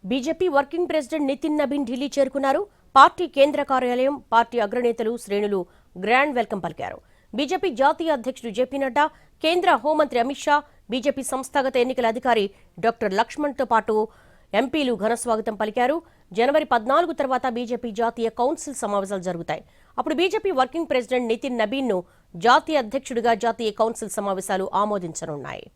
BJP working president Nitin Nabin Delhi చేరుకున్నారు. Party కేంద్ర కార్యాలయం, పార్టీ అగ్రనేతలు, శ్రేణులు గ్రాండ్ వెల్కమ్ పలికారు. బీజేపీ జాతీయ అధ్యక్షుడు జేపీ నడ్డా, కేంద్ర హోంమంత్రి అమిత్ షా, బీజేపీ సంస్థాగత ఎన్నికల అధికారి డాక్టర్ లక్ష్మణ్తో పాటు ఎంపీలు ఘనస్వాగతం పలికారు. జనవరి 14 తర్వాత బీజేపీ జాతీయ కౌన్సిల్ సమావేశాలు జరుగుతాయి. అప్పుడు బీజేపీ వర్కింగ్ ప్రెసిడెంట్ నితిన్ నబీన్ను జాతీయ అధ్యక్షుడిగా జాతీయ కౌన్సిల్ సమావేశాలు ఆమోదించనున్నాయి.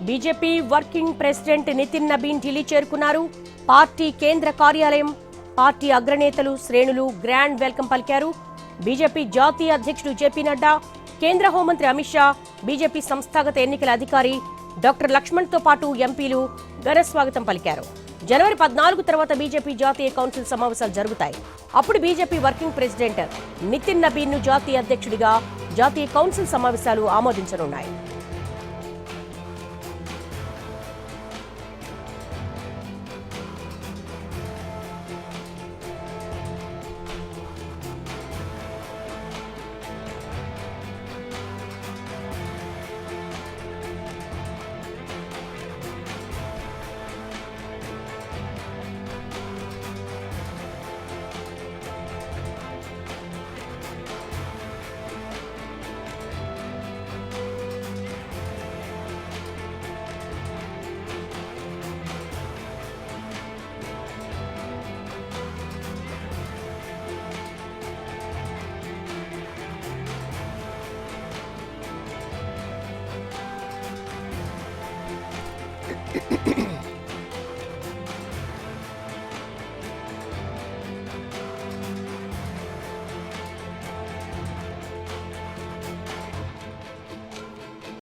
BJP working president Nitin Nabin Delhi చేరుకున్నారు. పార్టీ కేంద్ర కార్యాలయం, పార్టీ అగ్రనేతలు, శ్రేణులు గ్రాండ్ వెల్కమ్ పలికారు. బీజేపీ జాతీయ అధ్యక్షుడు జేపీ నడ్డా, కేంద్ర హోంమంత్రి అమిత్ షా, బీజేపీ సంస్థాగత ఎన్నికల అధికారి డాక్టర్ లక్ష్మణ్తో పాటు ఎంపీలు ఘనస్వాగతం పలికారు. జనవరి 14 తర్వాత బీజేపీ జాతీయ కౌన్సిల్ సమావేశాలు జరుగుతాయి. అప్పుడు బీజేపీ వర్కింగ్ ప్రెసిడెంట్ నితిన్ నబీన్ను జాతీయ అధ్యక్షుడిగా జాతీయ కౌన్సిల్ సమావేశాలు ఆమోదించనున్నాయి.